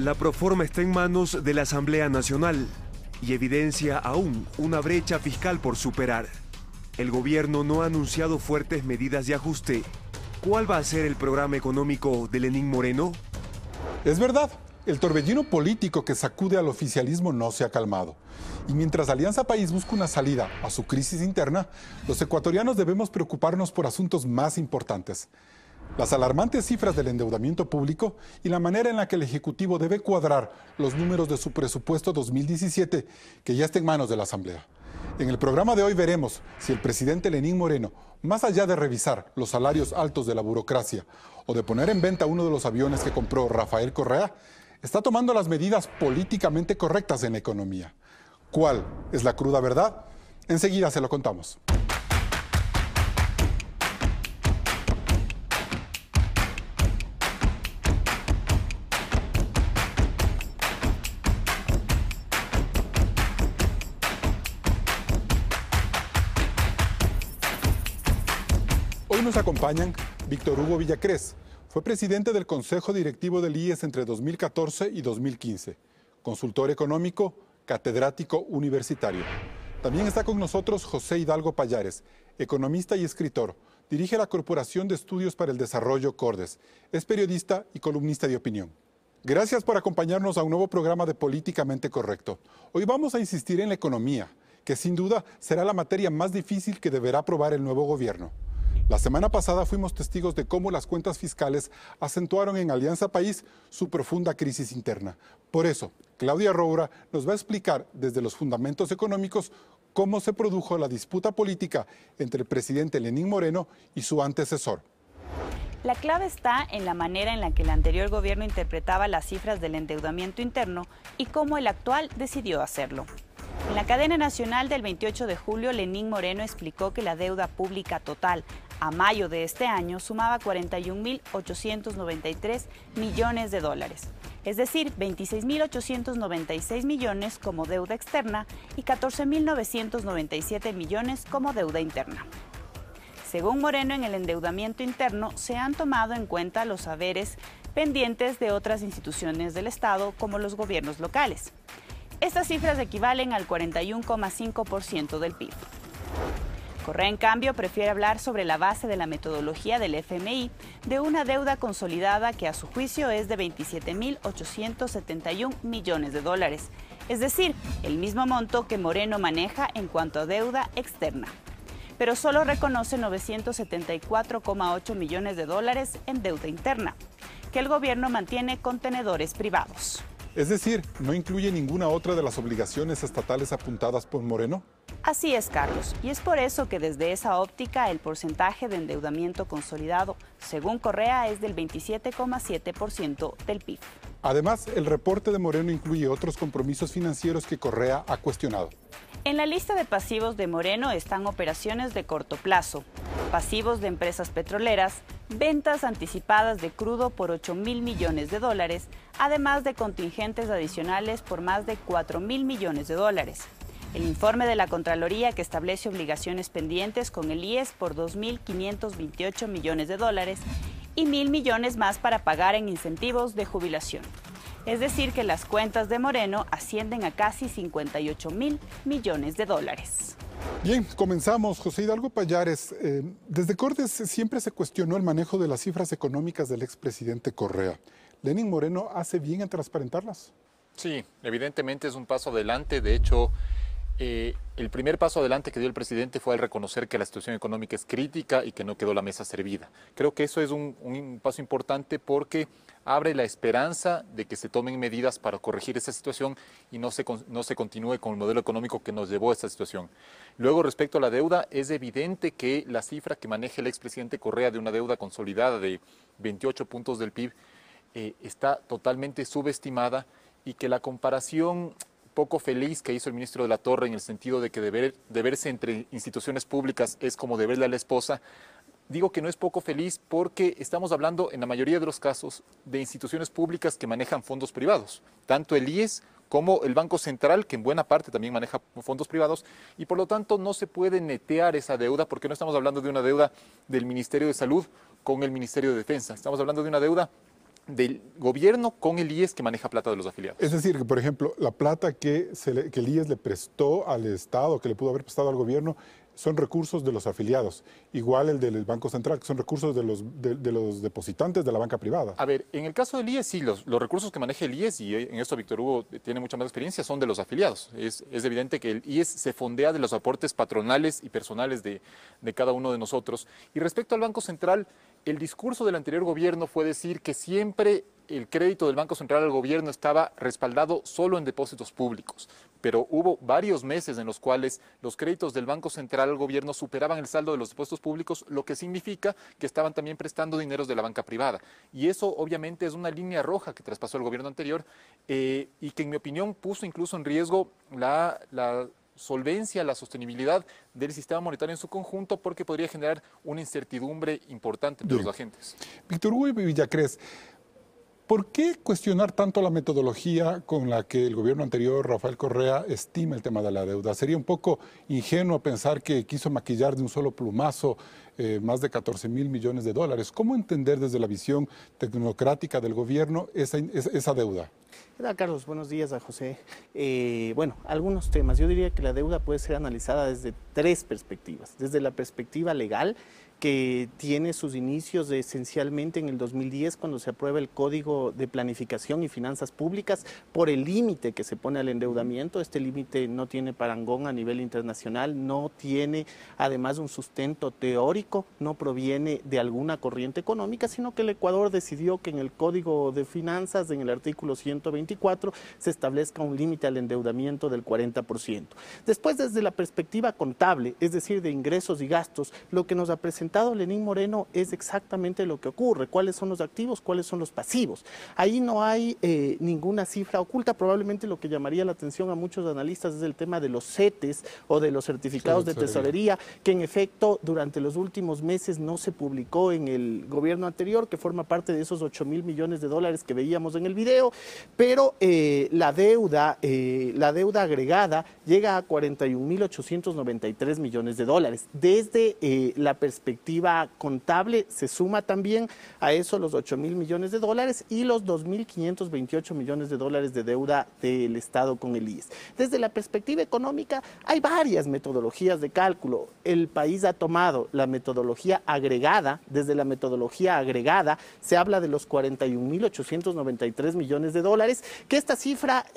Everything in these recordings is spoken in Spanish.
La proforma está en manos de la Asamblea Nacional y evidencia aún una brecha fiscal por superar. El gobierno no ha anunciado fuertes medidas de ajuste. ¿Cuál va a ser el programa económico de Lenín Moreno? Es verdad, el torbellino político que sacude al oficialismo no se ha calmado. Y mientras Alianza País busca una salida a su crisis interna, los ecuatorianos debemos preocuparnos por asuntos más importantes. Las alarmantes cifras del endeudamiento público y la manera en la que el Ejecutivo debe cuadrar los números de su presupuesto 2017, que ya está en manos de la Asamblea. En el programa de hoy veremos si el presidente Lenín Moreno, más allá de revisar los salarios altos de la burocracia o de poner en venta uno de los aviones que compró Rafael Correa, está tomando las medidas políticamente correctas en la economía. ¿Cuál es la cruda verdad? Enseguida se lo contamos. Hoy nos acompañan Víctor Hugo Villacrés. Fue presidente del Consejo Directivo del IES entre 2014 y 2015. Consultor económico, catedrático universitario. También está con nosotros José Hidalgo Pallares, economista y escritor. Dirige la Corporación de Estudios para el Desarrollo Cordes. Es periodista y columnista de opinión. Gracias por acompañarnos a un nuevo programa de Políticamente Correcto. Hoy vamos a insistir en la economía, que sin duda será la materia más difícil que deberá aprobar el nuevo gobierno. La semana pasada fuimos testigos de cómo las cuentas fiscales acentuaron en Alianza País su profunda crisis interna. Por eso, Claudia Roura nos va a explicar desde los fundamentos económicos cómo se produjo la disputa política entre el presidente Lenín Moreno y su antecesor. La clave está en la manera en la que el anterior gobierno interpretaba las cifras del endeudamiento interno y cómo el actual decidió hacerlo. En la cadena nacional del 28 de julio, Lenín Moreno explicó que la deuda pública total a mayo de este año sumaba 41.893 millones de dólares, es decir, 26.896 millones como deuda externa y 14.997 millones como deuda interna. Según Moreno, en el endeudamiento interno se han tomado en cuenta los haberes pendientes de otras instituciones del Estado, como los gobiernos locales. Estas cifras equivalen al 41,5% del PIB. Correa, en cambio, prefiere hablar sobre la base de la metodología del FMI de una deuda consolidada que a su juicio es de 27.871 millones de dólares, es decir, el mismo monto que Moreno maneja en cuanto a deuda externa. Pero solo reconoce 974,8 millones de dólares en deuda interna, que el gobierno mantiene con tenedores privados. Es decir, ¿no incluye ninguna otra de las obligaciones estatales apuntadas por Moreno? Así es, Carlos, y es por eso que desde esa óptica el porcentaje de endeudamiento consolidado, según Correa, es del 27,7% del PIB. Además, el reporte de Moreno incluye otros compromisos financieros que Correa ha cuestionado. En la lista de pasivos de Moreno están operaciones de corto plazo, pasivos de empresas petroleras, ventas anticipadas de crudo por 8.000 millones de dólares, además de contingentes adicionales por más de 4.000 millones de dólares. El informe de la Contraloría, que establece obligaciones pendientes con el IES por 2.528 millones de dólares y 1.000 millones más para pagar en incentivos de jubilación. Es decir, que las cuentas de Moreno ascienden a casi 58.000 millones de dólares. Bien, comenzamos. José Hidalgo Pallares, desde Cordes siempre se cuestionó el manejo de las cifras económicas del expresidente Correa. ¿Lenín Moreno hace bien en transparentarlas? Sí, evidentemente es un paso adelante. De hecho, el primer paso adelante que dio el presidente fue al reconocer que la situación económica es crítica y que no quedó la mesa servida. Creo que eso es un paso importante porque abre la esperanza de que se tomen medidas para corregir esa situación y no se continúe con el modelo económico que nos llevó a esta situación. Luego, respecto a la deuda, es evidente que la cifra que maneja el expresidente Correa de una deuda consolidada de 28 puntos del PIB está totalmente subestimada y que la comparación poco feliz que hizo el ministro de la Torre en el sentido de que deberse entre instituciones públicas es como deberle a la esposa, digo que no es poco feliz porque estamos hablando en la mayoría de los casos de instituciones públicas que manejan fondos privados, tanto el IES como el Banco Central, que en buena parte también maneja fondos privados, y por lo tanto no se puede netear esa deuda porque no estamos hablando de una deuda del Ministerio de Salud con el Ministerio de Defensa, estamos hablando de una deuda del gobierno con el IES que maneja plata de los afiliados. Es decir, que, por ejemplo, la plata que el IES le prestó al Estado, que le pudo haber prestado al gobierno, son recursos de los afiliados. Igual el del Banco Central, que son recursos de los depositantes de la banca privada. A ver, en el caso del IES, sí, los recursos que maneja el IES, y en esto Víctor Hugo tiene mucha más experiencia, son de los afiliados. Es evidente que el IES se fondea de los aportes patronales y personales de cada uno de nosotros. Y respecto al Banco Central, el discurso del anterior gobierno fue decir que siempre el crédito del Banco Central al gobierno estaba respaldado solo en depósitos públicos, pero hubo varios meses en los cuales los créditos del Banco Central al gobierno superaban el saldo de los depósitos públicos, lo que significa que estaban también prestando dineros de la banca privada. Y eso obviamente es una línea roja que traspasó el gobierno anterior y que en mi opinión puso incluso en riesgo la solvencia, la sostenibilidad del sistema monetario en su conjunto, porque podría generar una incertidumbre importante entre los agentes. Víctor Hugo Villacrés, ¿por qué cuestionar tanto la metodología con la que el gobierno anterior, Rafael Correa, estima el tema de la deuda? Sería un poco ingenuo pensar que quiso maquillar de un solo plumazo más de 14.000 millones de dólares. ¿Cómo entender desde la visión tecnocrática del gobierno esa deuda? ¿Qué tal, Carlos? Buenos días a José. Bueno, algunos temas. Yo diría que la deuda puede ser analizada desde tres perspectivas. Desde la perspectiva legal, que tiene sus inicios esencialmente en el 2010, cuando se aprueba el Código de Planificación y Finanzas Públicas, por el límite que se pone al endeudamiento. Este límite no tiene parangón a nivel internacional, no tiene además un sustento teórico, no proviene de alguna corriente económica, sino que el Ecuador decidió que en el Código de Finanzas, en el artículo 124, se establezca un límite al endeudamiento del 40%. Después, desde la perspectiva contable, es decir, de ingresos y gastos, lo que nos ha presentado Lenín Moreno es exactamente lo que ocurre. ¿Cuáles son los activos? ¿Cuáles son los pasivos? Ahí no hay ninguna cifra oculta. Probablemente lo que llamaría la atención a muchos analistas es el tema de los CETES o de los certificados de tesorería, que en efecto durante los últimos meses no se publicó en el gobierno anterior, que forma parte de esos 8.000 millones de dólares que veíamos en el video, pero la deuda agregada llega a 41.893 millones de dólares. Desde la perspectiva contable se suma también a eso los 8.000 millones de dólares y los 2.528 millones de dólares de deuda del Estado con el IES. Desde la perspectiva económica hay varias metodologías de cálculo. El país ha tomado la metodología agregada. Desde la metodología agregada se habla de los 41.893 millones de dólares, que esta cifra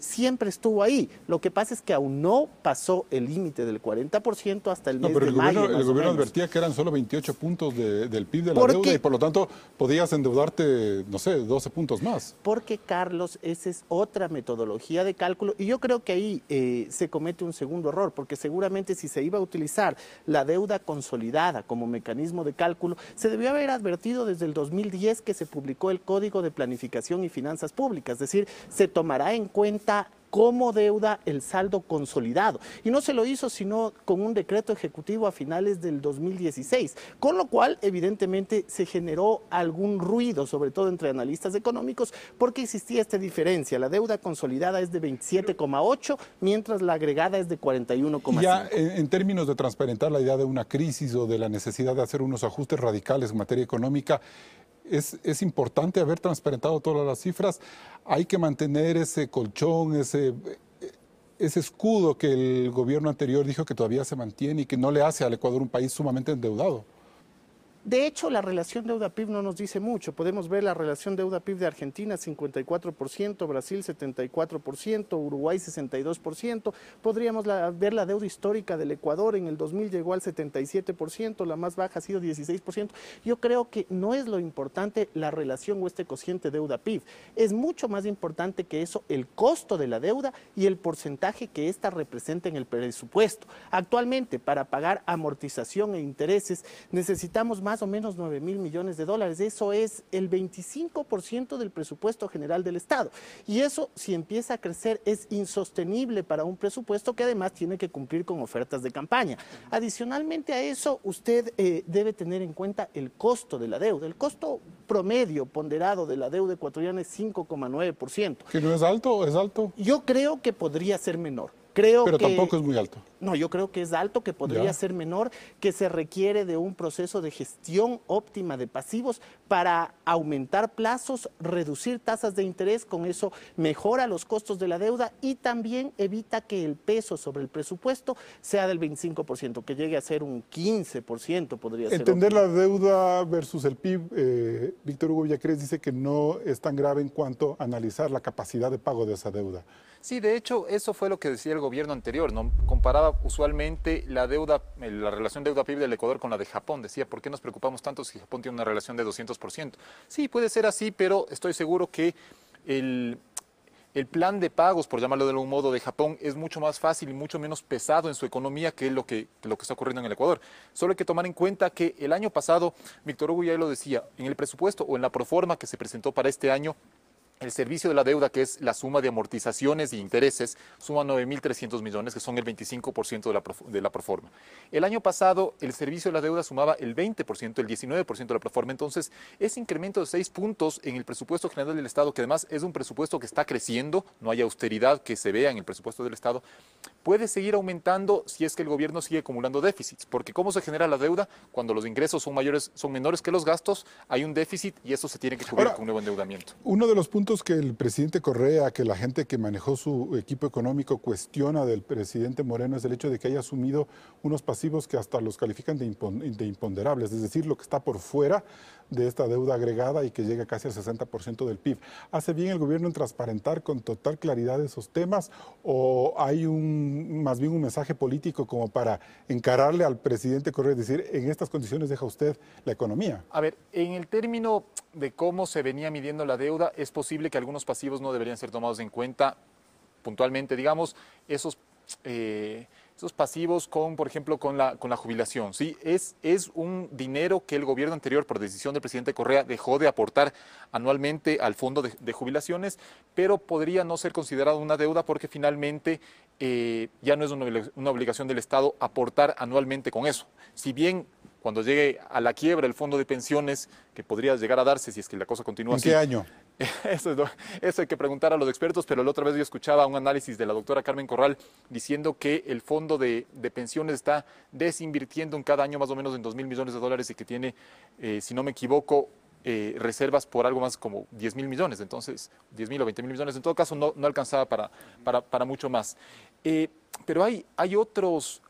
siempre estuvo ahí. Lo que pasa es que aún no pasó el límite del 40% hasta el mes de mayo. El gobierno advertía que eran solo 28 puntos del PIB de la deuda y por lo tanto podías endeudarte, no sé, 12 puntos más. Porque, Carlos, esa es otra metodología de cálculo y yo creo que ahí se comete un segundo error, porque seguramente si se iba a utilizar la deuda consolidada como mecanismo de cálculo, se debió haber advertido desde el 2010 que se publicó el Código de Planificación y Finanzas Públicas, es decir, se tomará en cuenta como deuda el saldo consolidado. Y no se lo hizo sino con un decreto ejecutivo a finales del 2016, con lo cual evidentemente se generó algún ruido, sobre todo entre analistas económicos, porque existía esta diferencia. La deuda consolidada es de 27,8, mientras la agregada es de 41,5. Ya en términos de transparentar la idea de una crisis o de la necesidad de hacer unos ajustes radicales en materia económica, es importante haber transparentado todas las cifras. Hay que mantener ese colchón, ese escudo que el gobierno anterior dijo que todavía se mantiene y que no le hace al Ecuador un país sumamente endeudado. De hecho, la relación deuda-PIB no nos dice mucho. Podemos ver la relación deuda-PIB de Argentina, 54%, Brasil, 74%, Uruguay, 62%. Podríamos ver la deuda histórica del Ecuador, en el 2000 llegó al 77%, la más baja ha sido 16%. Yo creo que no es lo importante la relación o este cociente deuda-PIB. Es mucho más importante que eso el costo de la deuda y el porcentaje que ésta representa en el presupuesto. Actualmente, para pagar amortización e intereses, necesitamos más o menos 9.000 millones de dólares. Eso es el 25% del presupuesto general del Estado. Y eso, si empieza a crecer, es insostenible para un presupuesto que además tiene que cumplir con ofertas de campaña. Adicionalmente a eso, usted debe tener en cuenta el costo de la deuda. El costo promedio ponderado de la deuda ecuatoriana es 5,9%. ¿Que no es alto o es alto? Yo creo que podría ser menor. Creo Pero que tampoco es muy alto. no, yo creo que es alto, que podría ser menor, que se requiere de un proceso de gestión óptima de pasivos para aumentar plazos, reducir tasas de interés, con eso mejora los costos de la deuda y también evita que el peso sobre el presupuesto sea del 25%, que llegue a ser un 15%, podría ser. Entender la deuda versus el PIB, Víctor Hugo Villacrés dice que no es tan grave en cuanto a analizar la capacidad de pago de esa deuda. Sí, de hecho, eso fue lo que decía el gobierno anterior, ¿no? Comparaba usualmente la deuda, la relación deuda-PIB del Ecuador con la de Japón. Decía, ¿por qué nos preocupamos tanto si Japón tiene una relación de 200%? Sí, puede ser así, pero estoy seguro que el plan de pagos, por llamarlo de algún modo, de Japón es mucho más fácil y mucho menos pesado en su economía que lo que está ocurriendo en el Ecuador. Solo hay que tomar en cuenta que el año pasado, Víctor Hugo ya lo decía, en el presupuesto o en la proforma que se presentó para este año, el servicio de la deuda, que es la suma de amortizaciones y intereses, suma 9.300 millones, que son el 25% de la proforma. El año pasado, el servicio de la deuda sumaba el 20%, el 19% de la proforma. Entonces, ese incremento de 6 puntos en el presupuesto general del Estado, que además es un presupuesto que está creciendo, no hay austeridad que se vea en el presupuesto del Estado, puede seguir aumentando si es que el gobierno sigue acumulando déficits. Porque ¿cómo se genera la deuda? Cuando los ingresos son menores que los gastos, hay un déficit y eso se tiene que cubrir con un nuevo endeudamiento. Uno de los puntos que el presidente Correa, que la gente que manejó su equipo económico cuestiona del presidente Moreno, es el hecho de que haya asumido unos pasivos que hasta los califican de imponderables, es decir, lo que está por fuera de esta deuda agregada y que llega casi al 60% del PIB. ¿Hace bien el gobierno en transparentar con total claridad esos temas o hay más bien un mensaje político como para encararle al presidente Correa y decir, en estas condiciones deja usted la economía? A ver, en el término de cómo se venía midiendo la deuda, es posible que algunos pasivos no deberían ser tomados en cuenta puntualmente, digamos, esos pasivos por ejemplo, con la jubilación, ¿sí? Es un dinero que el gobierno anterior, por decisión del presidente Correa, dejó de aportar anualmente al fondo de jubilaciones, pero podría no ser considerado una deuda porque finalmente ya no es una obligación del Estado aportar anualmente con eso. Si bien cuando llegue a la quiebra el fondo de pensiones, que podría llegar a darse si es que la cosa continúa así. ¿En qué año? Eso hay que preguntar a los expertos, pero la otra vez yo escuchaba un análisis de la doctora Carmen Corral diciendo que el fondo de pensiones está desinvirtiendo en cada año más o menos en 2.000 millones de dólares y que tiene, si no me equivoco, reservas por algo más como 10.000 millones, entonces 10.000 o 20.000 millones, en todo caso no alcanzaba para mucho más. Pero hay otros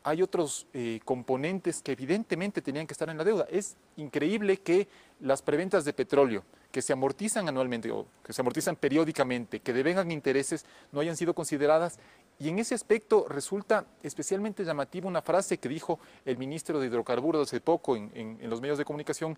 componentes que evidentemente tenían que estar en la deuda. Es increíble que las preventas de petróleo, que se amortizan anualmente o que se amortizan periódicamente, que devengan intereses, no hayan sido consideradas. Y en ese aspecto resulta especialmente llamativa una frase que dijo el ministro de Hidrocarburos hace poco en los medios de comunicación,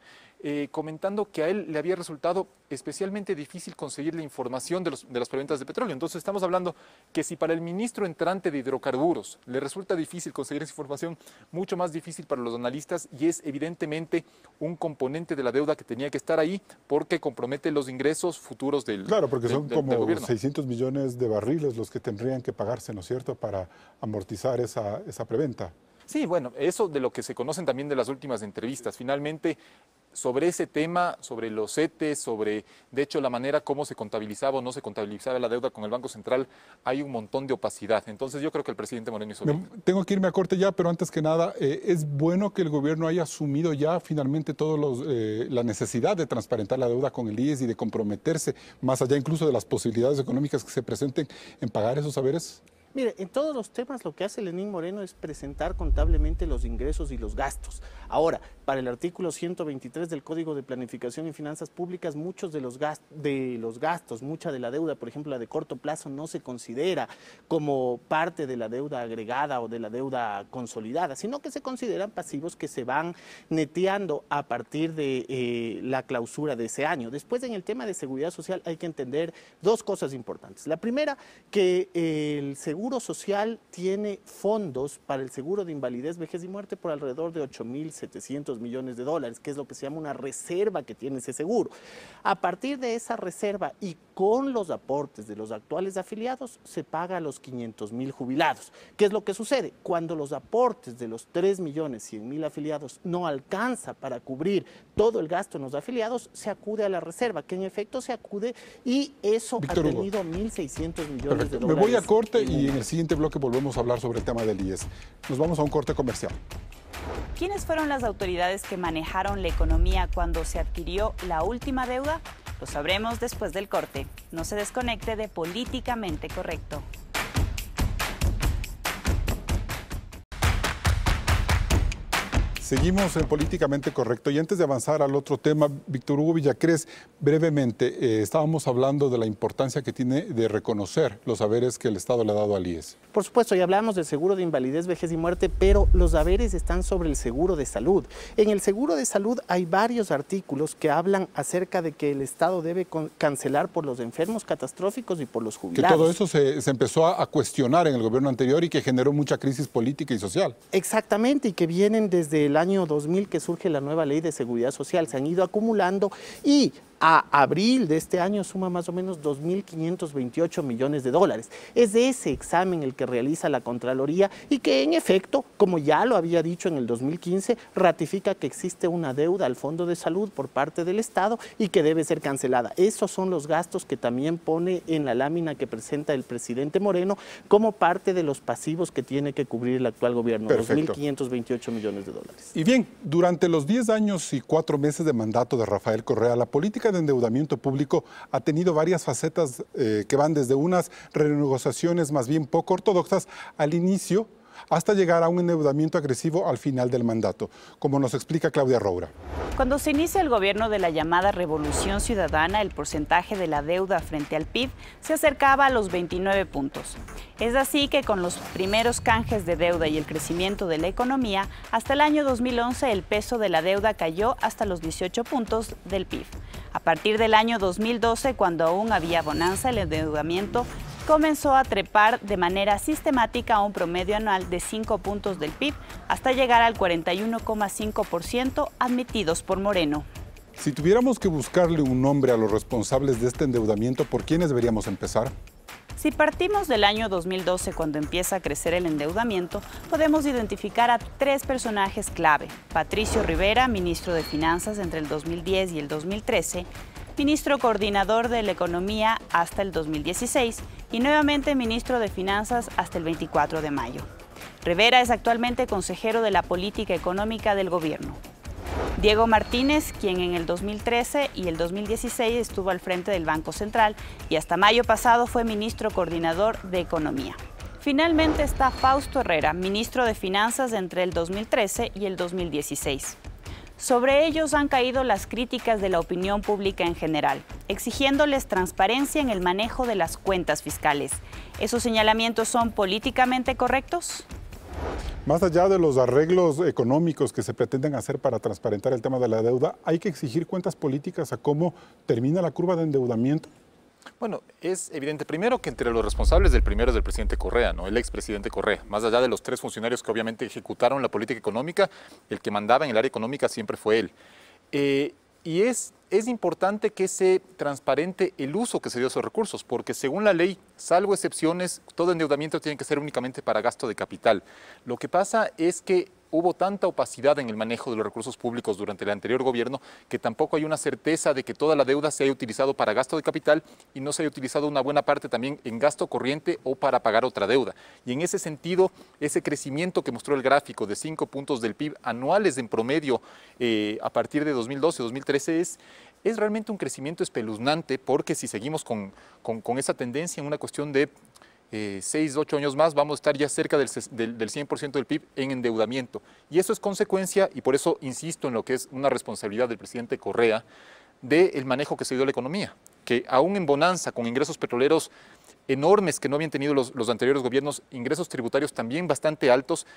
comentando que a él le había resultado especialmente difícil conseguir la información de las preventas de petróleo. Entonces estamos hablando que si para el ministro entrante de Hidrocarburos le resulta difícil conseguir esa información, mucho más difícil para los analistas, y es evidentemente un componente de la deuda que tenía que estar ahí porque compromete los ingresos futuros del Claro, porque son como gobierno. 600 millones de barriles los que tendrían que pagarse, ¿no es cierto?, para amortizar esa preventa. Sí, bueno, eso de lo que se conocen también de las últimas entrevistas. Finalmente, sobre ese tema, sobre los CETES, de hecho, la manera como se contabilizaba o no se contabilizaba la deuda con el Banco Central, hay un montón de opacidad. Entonces, yo creo que el presidente Moreno hizo bien. Tengo que irme a corte ya, pero antes que nada, es bueno que el gobierno haya asumido ya finalmente la necesidad de transparentar la deuda con el IES y de comprometerse, más allá incluso de las posibilidades económicas que se presenten, en pagar esos haberes. Mire, en todos los temas lo que hace Lenín Moreno es presentar contablemente los ingresos y los gastos. Ahora, para el artículo 123 del Código de Planificación y Finanzas Públicas, muchos de los gastos, mucha de la deuda, por ejemplo la de corto plazo, no se considera como parte de la deuda agregada o de la deuda consolidada, sino que se consideran pasivos que se van neteando a partir de la clausura de ese año. Después, en el tema de seguridad social hay que entender dos cosas importantes. La primera, que el Seguro Social tiene fondos para el seguro de invalidez, vejez y muerte por alrededor de 8.700 millones de dólares, que es lo que se llama una reserva que tiene ese seguro. A partir de esa reserva y con los aportes de los actuales afiliados, se paga a los 500.000 jubilados. ¿Qué es lo que sucede? Cuando los aportes de los 3.100.000 afiliados no alcanza para cubrir todo el gasto en los afiliados, se acude a la reserva, que en efecto se acude, y eso Víctor ha Hugo. tenido 1.600 millones de Perfecto. dólares. Me voy a corte y en el siguiente bloque volvemos a hablar sobre el tema del IES. Nos vamos a un corte comercial. ¿Quiénes fueron las autoridades que manejaron la economía cuando se adquirió la última deuda? Lo sabremos después del corte. No se desconecte de Políticamente Correcto. Seguimos en Políticamente Correcto y antes de avanzar al otro tema, Víctor Hugo Villacrés, brevemente, estábamos hablando de la importancia que tiene de reconocer los haberes que el Estado le ha dado al IES. Por supuesto, ya hablamos del seguro de invalidez, vejez y muerte, pero los haberes están sobre el seguro de salud. En el seguro de salud hay varios artículos que hablan acerca de que el Estado debe cancelar por los enfermos catastróficos y por los Que jubilados. todo eso se empezó a cuestionar en el gobierno anterior y que generó mucha crisis política y social. Exactamente, y que vienen desde el año 2000 que surge la nueva ley de seguridad social, se han ido acumulando y a abril de este año suma más o menos 2.528 millones de dólares. Es de ese examen el que realiza la Contraloría y que en efecto, como ya lo había dicho en el 2015, ratifica que existe una deuda al Fondo de Salud por parte del Estado y que debe ser cancelada. Esos son los gastos que también pone en la lámina que presenta el presidente Moreno como parte de los pasivos que tiene que cubrir el actual gobierno, 2.528 millones de dólares. Y bien, durante los 10 años y 4 meses de mandato de Rafael Correa, la política de endeudamiento público ha tenido varias facetas que van desde unas renegociaciones más bien poco ortodoxas al inicio hasta llegar a un endeudamiento agresivo al final del mandato, como nos explica Claudia Roura. Cuando se inicia el gobierno de la llamada Revolución Ciudadana, el porcentaje de la deuda frente al PIB se acercaba a los 29 puntos. Es así que con los primeros canjes de deuda y el crecimiento de la economía, hasta el año 2011 el peso de la deuda cayó hasta los 18 puntos del PIB. A partir del año 2012, cuando aún había bonanza, el endeudamiento comenzó a trepar de manera sistemática a un promedio anual de 5 puntos del PIB hasta llegar al 41,5% admitidos por Moreno. Si tuviéramos que buscarle un nombre a los responsables de este endeudamiento, ¿por quiénes deberíamos empezar? Si partimos del año 2012, cuando empieza a crecer el endeudamiento, podemos identificar a 3 personajes clave. Patricio Rivera, ministro de Finanzas entre el 2010 y el 2013, ministro coordinador de la Economía hasta el 2016 y nuevamente ministro de Finanzas hasta el 24 de mayo. Rivera es actualmente consejero de la política económica del gobierno. Diego Martínez, quien en el 2013 y el 2016 estuvo al frente del Banco Central y hasta mayo pasado fue ministro coordinador de Economía. Finalmente está Fausto Herrera, ministro de Finanzas entre el 2013 y el 2016. Sobre ellos han caído las críticas de la opinión pública en general, exigiéndoles transparencia en el manejo de las cuentas fiscales. ¿Esos señalamientos son políticamente correctos? Más allá de los arreglos económicos que se pretenden hacer para transparentar el tema de la deuda, ¿hay que exigir cuentas políticas a cómo termina la curva de endeudamiento? Bueno, es evidente primero que entre los responsables del primero es el presidente Correa, ¿no? El expresidente Correa. Más allá de los 3 funcionarios que obviamente ejecutaron la política económica, el que mandaba en el área económica siempre fue él. Y es importante que se transparente el uso que se dio de esos recursos, porque según la ley, salvo excepciones, todo endeudamiento tiene que ser únicamente para gasto de capital. Lo que pasa es que hubo tanta opacidad en el manejo de los recursos públicos durante el anterior gobierno que tampoco hay una certeza de que toda la deuda se haya utilizado para gasto de capital y no se haya utilizado una buena parte también en gasto corriente o para pagar otra deuda. Y en ese sentido, ese crecimiento que mostró el gráfico de 5 puntos del PIB anuales en promedio a partir de 2012-2013 es realmente un crecimiento espeluznante, porque si seguimos con esa tendencia en una cuestión de 6, 8 años más, vamos a estar ya cerca del 100% del PIB en endeudamiento. Y eso es consecuencia, y por eso insisto en lo que es una responsabilidad del presidente Correa, del manejo que se dio de la economía, que aún en bonanza, con ingresos petroleros enormes que no habían tenido los anteriores gobiernos, ingresos tributarios también bastante altos,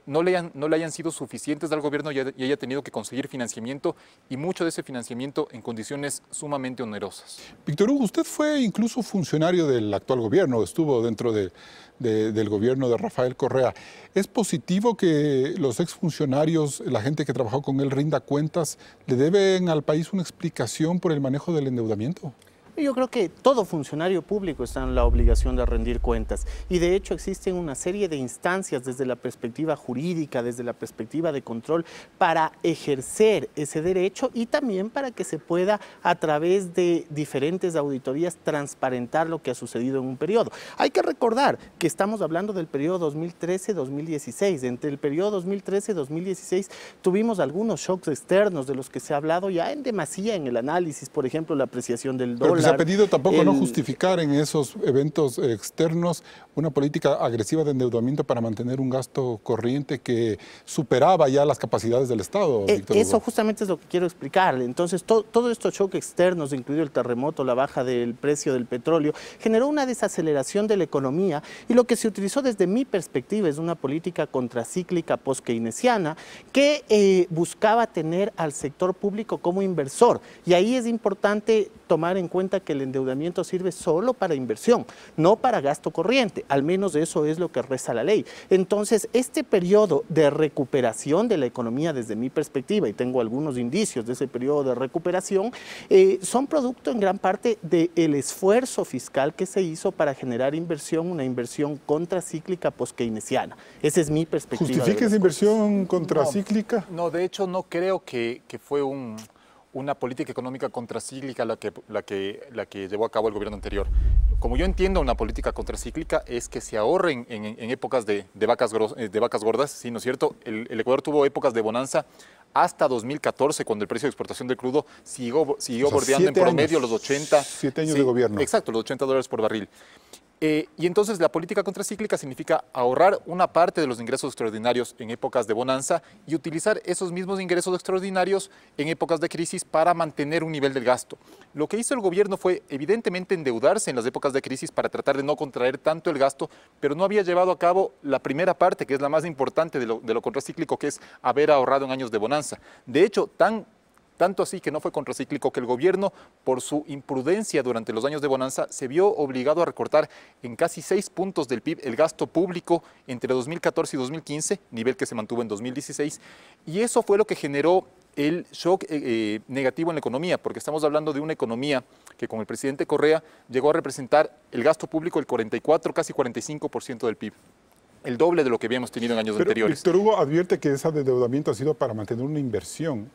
no le hayan sido suficientes al gobierno y haya tenido que conseguir financiamiento, y mucho de ese financiamiento en condiciones sumamente onerosas. Víctor Hugo, usted fue incluso funcionario del actual gobierno, estuvo dentro del gobierno de Rafael Correa. ¿Es positivo que los exfuncionarios, la gente que trabajó con él, rinda cuentas? ¿Le deben al país una explicación por el manejo del endeudamiento? Yo creo que todo funcionario público está en la obligación de rendir cuentas y de hecho existen una serie de instancias desde la perspectiva jurídica, desde la perspectiva de control para ejercer ese derecho y también para que se pueda a través de diferentes auditorías transparentar lo que ha sucedido en un periodo. Hay que recordar que estamos hablando del periodo 2013-2016. Entre el periodo 2013-2016 tuvimos algunos shocks externos de los que se ha hablado ya en demasía en el análisis, por ejemplo, la apreciación del dólar. Pero que se ha pedido tampoco no justificar en esos eventos externos una política agresiva de endeudamiento para mantener un gasto corriente que superaba ya las capacidades del Estado, Víctor Hugo. Eso justamente es lo que quiero explicarle. Entonces, todos estos shocks externos, incluido el terremoto, la baja del precio del petróleo, generó una desaceleración de la economía y lo que se utilizó desde mi perspectiva es una política contracíclica post-keynesiana que buscaba tener al sector público como inversor. Y ahí es importante tomar en cuenta que el endeudamiento sirve solo para inversión, no para gasto corriente. Al menos eso es lo que reza la ley. Entonces, este periodo de recuperación de la economía desde mi perspectiva, y tengo algunos indicios de ese periodo de recuperación, son producto en gran parte del esfuerzo fiscal que se hizo para generar inversión, una inversión contracíclica post-keynesiana. Esa es mi perspectiva. ¿Justifica esa inversión contracíclica? No, de hecho no creo que fue una política económica contracíclica la que llevó a cabo el gobierno anterior. Como yo entiendo una política contracíclica es que se ahorren en épocas de vacas gordas, ¿sí, no es cierto? El Ecuador tuvo épocas de bonanza hasta 2014, cuando el precio de exportación del crudo siguió bordeando en promedio los 80. 7 años de gobierno. Exacto, los $80 por barril. Y entonces la política contracíclica significa ahorrar una parte de los ingresos extraordinarios en épocas de bonanza y utilizar esos mismos ingresos extraordinarios en épocas de crisis para mantener un nivel del gasto. Lo que hizo el gobierno fue evidentemente endeudarse en las épocas de crisis para tratar de no contraer tanto el gasto, pero no había llevado a cabo la primera parte, que es la más importante de lo contracíclico, que es haber ahorrado en años de bonanza. De hecho, tanto así que no fue contracíclico que el gobierno, por su imprudencia durante los años de bonanza, se vio obligado a recortar en casi 6 puntos del PIB el gasto público entre 2014 y 2015, nivel que se mantuvo en 2016, y eso fue lo que generó el shock negativo en la economía, porque estamos hablando de una economía que con el presidente Correa llegó a representar el gasto público el 44, casi 45% del PIB. El doble de lo que habíamos tenido en años anteriores. Víctor Hugo advierte que ese endeudamiento ha sido para mantener una inversión.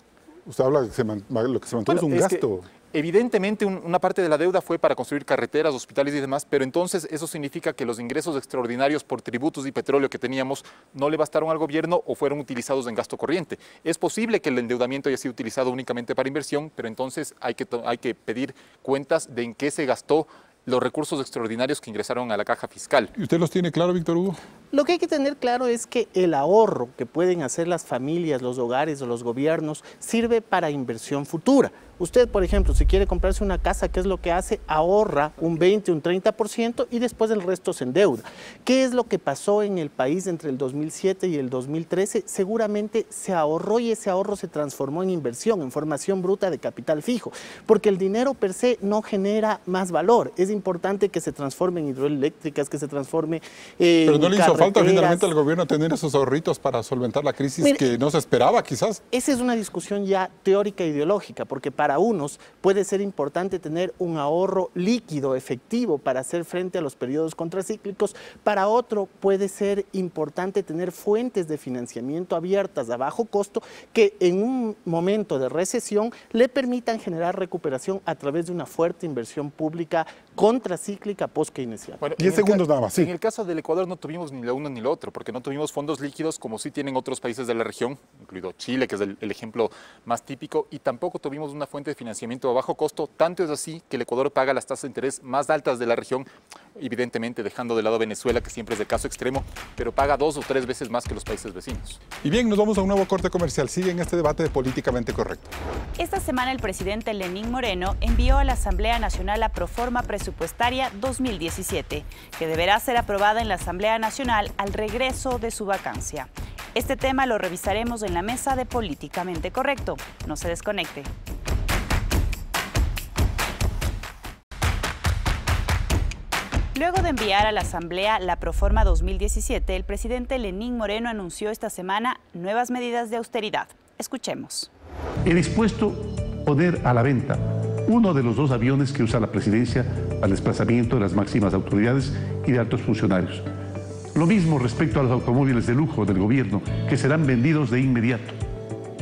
Usted habla de que lo que se mantuvo es un gasto. Evidentemente una parte de la deuda fue para construir carreteras, hospitales y demás, pero entonces eso significa que los ingresos extraordinarios por tributos y petróleo que teníamos no le bastaron al gobierno o fueron utilizados en gasto corriente. Es posible que el endeudamiento haya sido utilizado únicamente para inversión, pero entonces hay que pedir cuentas de en qué se gastó los recursos extraordinarios que ingresaron a la caja fiscal. ¿Y usted los tiene claro, Víctor Hugo? Lo que hay que tener claro es que el ahorro que pueden hacer las familias, los hogares o los gobiernos sirve para inversión futura. Usted, por ejemplo, si quiere comprarse una casa, ¿qué es lo que hace? Ahorra un 20, un 30% y después el resto se endeuda. ¿Qué es lo que pasó en el país entre el 2007 y el 2013? Seguramente se ahorró y ese ahorro se transformó en inversión, en formación bruta de capital fijo, porque el dinero per se no genera más valor. Es importante que se transforme en hidroeléctricas, que se transforme en Pero no le hizo falta carreteras. finalmente al gobierno tener esos ahorritos para solventar la crisis. Mire, que no se esperaba quizás. Esa es una discusión ya teórica e ideológica, porque para unos puede ser importante tener un ahorro líquido, efectivo, para hacer frente a los periodos contracíclicos. Para otro puede ser importante tener fuentes de financiamiento abiertas a bajo costo que en un momento de recesión le permitan generar recuperación a través de una fuerte inversión pública contracíclica post-keynesiana. Bueno, 10 segundos nada más. Sí. En el caso del Ecuador no tuvimos ni lo uno ni lo otro, porque no tuvimos fondos líquidos como sí tienen otros países de la región, incluido Chile, que es el ejemplo más típico, y tampoco tuvimos una fuente de financiamiento a bajo costo. Tanto es así que el Ecuador paga las tasas de interés más altas de la región, evidentemente dejando de lado Venezuela, que siempre es el caso extremo, pero paga 2 o 3 veces más que los países vecinos. Y bien, nos vamos a un nuevo corte comercial. Sigue en este debate de Políticamente Correcto. Esta semana el presidente Lenín Moreno envió a la Asamblea Nacional la Proforma Presupuestaria 2017, que deberá ser aprobada en la Asamblea Nacional al regreso de su vacancia. Este tema lo revisaremos en la mesa de Políticamente Correcto. No se desconecte. Luego de enviar a la Asamblea la Proforma 2017, el presidente Lenín Moreno anunció esta semana nuevas medidas de austeridad. Escuchemos. He dispuesto poner a la venta uno de los 2 aviones que usa la presidencia para el desplazamiento de las máximas autoridades y de altos funcionarios. Lo mismo respecto a los automóviles de lujo del gobierno, que serán vendidos de inmediato.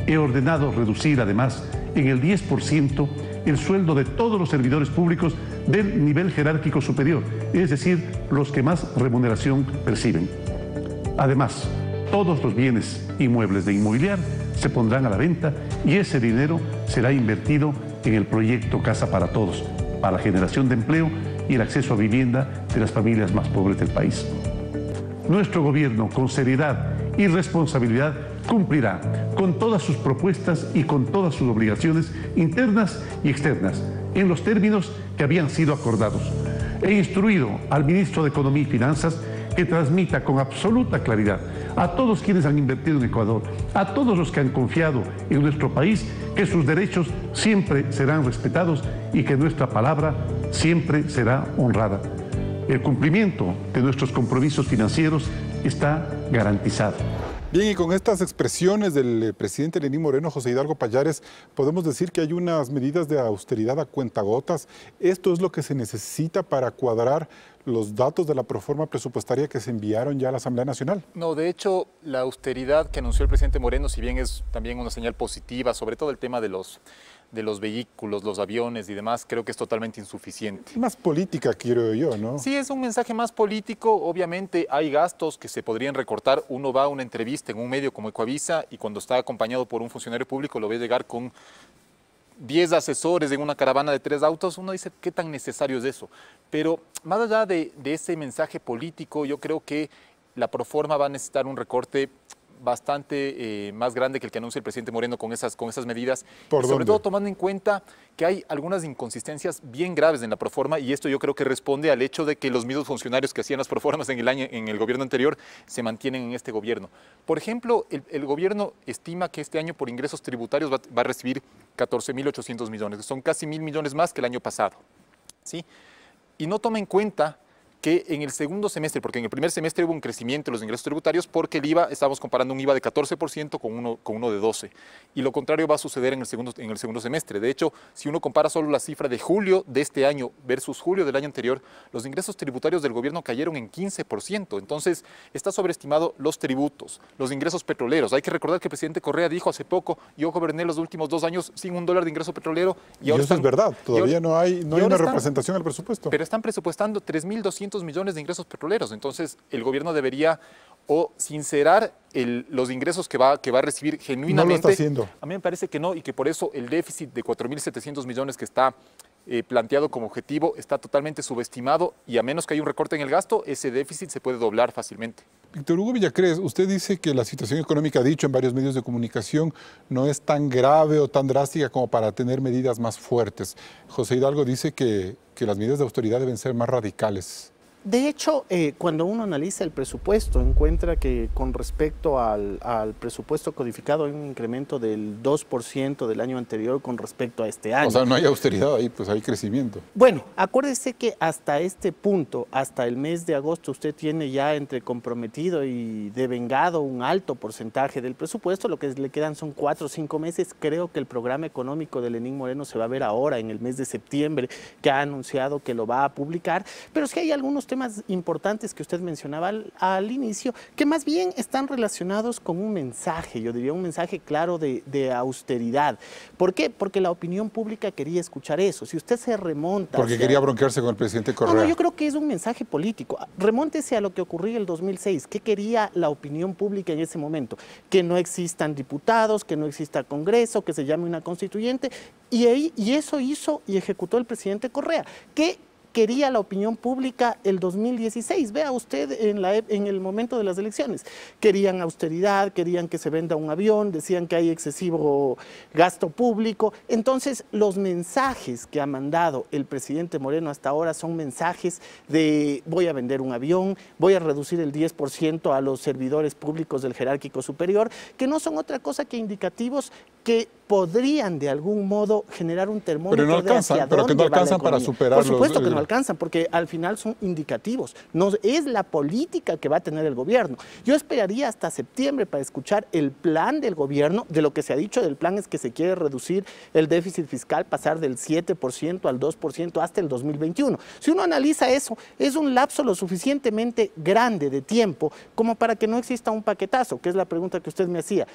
He ordenado reducir además en el 10% el sueldo de todos los servidores públicos del nivel jerárquico superior, es decir, los que más remuneración perciben. Además, todos los bienes inmuebles de Inmobiliar se pondrán a la venta y ese dinero será invertido en el proyecto Casa para Todos, para la generación de empleo y el acceso a vivienda de las familias más pobres del país. Nuestro gobierno, con seriedad y responsabilidad, cumplirá con todas sus propuestas y con todas sus obligaciones internas y externas, en los términos que habían sido acordados. He instruido al ministro de Economía y Finanzas que transmita con absoluta claridad a todos quienes han invertido en Ecuador, a todos los que han confiado en nuestro país, que sus derechos siempre serán respetados y que nuestra palabra siempre será honrada. El cumplimiento de nuestros compromisos financieros está garantizado. Bien, y con estas expresiones del presidente Lenín Moreno, José Hidalgo Pallares, podemos decir que hay unas medidas de austeridad a cuentagotas. ¿Esto es lo que se necesita para cuadrar los datos de la proforma presupuestaria que se enviaron ya a la Asamblea Nacional? No, de hecho, la austeridad que anunció el presidente Moreno, si bien es también una señal positiva, sobre todo el tema de los vehículos, los aviones y demás, creo que es totalmente insuficiente. Más política, quiero yo, ¿no? Sí, es un mensaje más político. Obviamente hay gastos que se podrían recortar. Uno va a una entrevista en un medio como Ecoavisa y cuando está acompañado por un funcionario público lo ve llegar con 10 asesores en una caravana de 3 autos. Uno dice, ¿qué tan necesario es eso? Pero más allá de ese mensaje político, yo creo que la proforma va a necesitar un recorte bastante más grande que el que anuncia el presidente Moreno con esas medidas, y sobre todo tomando en cuenta que hay algunas inconsistencias bien graves en la proforma, y esto yo creo que responde al hecho de que los mismos funcionarios que hacían las proformas en el gobierno anterior se mantienen en este gobierno. Por ejemplo, el gobierno estima que este año por ingresos tributarios va a recibir 14.800 millones, que son casi 1.000 millones más que el año pasado, ¿sí? Y no toma en cuenta que en el segundo semestre, porque en el primer semestre hubo un crecimiento de los ingresos tributarios porque el IVA, estábamos comparando un IVA de 14% con uno de 12%. Y lo contrario va a suceder en el segundo semestre. De hecho, si uno compara solo la cifra de julio de este año versus julio del año anterior, los ingresos tributarios del gobierno cayeron en 15%. Entonces, está sobreestimado los tributos, los ingresos petroleros. Hay que recordar que el presidente Correa dijo hace poco, yo goberné los últimos 2 años sin $1 de ingreso petrolero. Y ahora eso es verdad, todavía no hay una representación al presupuesto. Pero están presupuestando 3.200 millones de ingresos petroleros. Entonces, el gobierno debería o sincerar los ingresos que va a recibir genuinamente. No lo está haciendo. A mí me parece que no, y que por eso el déficit de 4.700 millones que está planteado como objetivo está totalmente subestimado, y a menos que haya un recorte en el gasto, ese déficit se puede doblar fácilmente. Víctor Hugo Villacrés, usted dice que la situación económica, ha dicho en varios medios de comunicación, no es tan grave o tan drástica como para tener medidas más fuertes. José Hidalgo dice que las medidas de austeridad deben ser más radicales. De hecho, cuando uno analiza el presupuesto, encuentra que con respecto al presupuesto codificado hay un incremento del 2% del año anterior con respecto a este año. O sea, no hay austeridad ahí, pues hay crecimiento. Bueno, acuérdese que hasta este punto, hasta el mes de agosto, usted tiene ya entre comprometido y devengado un alto porcentaje del presupuesto. Lo que le quedan son 4 o 5 meses. Creo que el programa económico de Lenín Moreno se va a ver ahora, en el mes de septiembre, que ha anunciado que lo va a publicar. Pero es que hay algunos temas importantes que usted mencionaba al inicio, que más bien están relacionados con un mensaje, yo diría un mensaje claro de austeridad. ¿Por qué? Porque la opinión pública quería escuchar eso. Si usted se remonta... Porque quería bronquearse con el presidente Correa. No, yo creo que es un mensaje político. Remóntese a lo que ocurrió en el 2006. ¿Qué quería la opinión pública en ese momento? Que no existan diputados, que no exista Congreso, que se llame una constituyente, y eso hizo y ejecutó el presidente Correa. ¿Qué quería la opinión pública el 2016? Vea usted en el momento de las elecciones. Querían austeridad, querían que se venda un avión, decían que hay excesivo gasto público. Entonces, los mensajes que ha mandado el presidente Moreno hasta ahora son mensajes de voy a vender un avión, voy a reducir el 10% a los servidores públicos del jerárquico superior, que no son otra cosa que indicativos que podrían de algún modo generar un termómetro pero no alcanzan, de hacia pero que no dónde va la alcanzan para economía. superar Por supuesto que no alcanzan, porque al final son indicativos. No es la política que va a tener el gobierno. Yo esperaría hasta septiembre para escuchar el plan del gobierno. De lo que se ha dicho del plan es que se quiere reducir el déficit fiscal, pasar del 7% al 2% hasta el 2021. Si uno analiza eso, es un lapso lo suficientemente grande de tiempo como para que no exista un paquetazo, que es la pregunta que usted me hacía.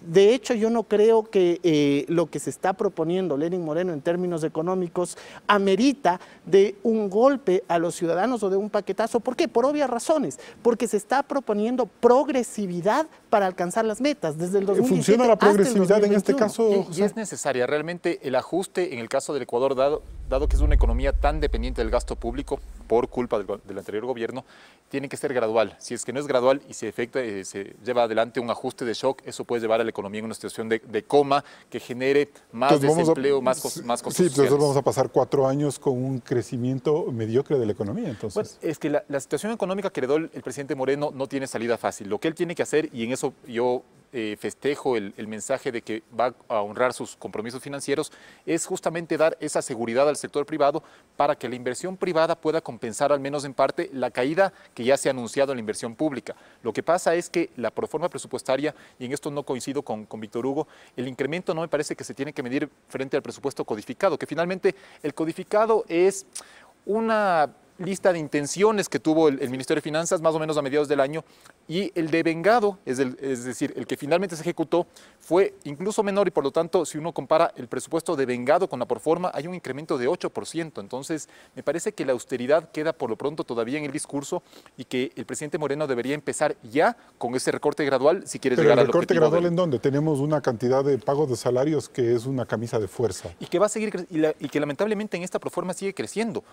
De hecho, yo no creo que lo que se está proponiendo Lenín Moreno en términos económicos amerita de un golpe a los ciudadanos o de un paquetazo. ¿Por qué? Por obvias razones. Porque se está proponiendo progresividad para alcanzar las metas desde el 2017 ¿Funciona la progresividad hasta el en este caso? Y es necesaria realmente el ajuste en el caso del Ecuador, dado que es una economía tan dependiente del gasto público por culpa del anterior gobierno, tiene que ser gradual. Si es que no es gradual y se lleva adelante un ajuste de shock, eso puede llevar a la economía en una situación de coma que genere más desempleo, más costos Sí, entonces sociales. vamos a pasar 4 años con un crecimiento mediocre de la economía. Entonces. Bueno, es que la situación económica que heredó el presidente Moreno no tiene salida fácil. Lo que él tiene que hacer, y en eso yo festejo el mensaje de que va a honrar sus compromisos financieros, es justamente dar esa seguridad al sector privado para que la inversión privada pueda compensar al menos en parte la caída que ya se ha anunciado en la inversión pública. Lo que pasa es que la proforma presupuestaria, y en esto no coincido con Víctor Hugo, el incremento no me parece que se tiene que medir frente al presupuesto codificado, que finalmente el codificado es una lista de intenciones que tuvo el Ministerio de Finanzas más o menos a mediados del año, y el devengado, es decir, el que finalmente se ejecutó, fue incluso menor, y por lo tanto, si uno compara el presupuesto devengado con la proforma, hay un incremento de 8%. Entonces, me parece que la austeridad queda por lo pronto todavía en el discurso y que el presidente Moreno debería empezar ya con ese recorte gradual si quiere llegar al objetivo. ¿Pero el recorte gradual en dónde? Tenemos una cantidad de pagos de salarios que es una camisa de fuerza. Y que va a seguir, y que lamentablemente en esta proforma sigue creciendo.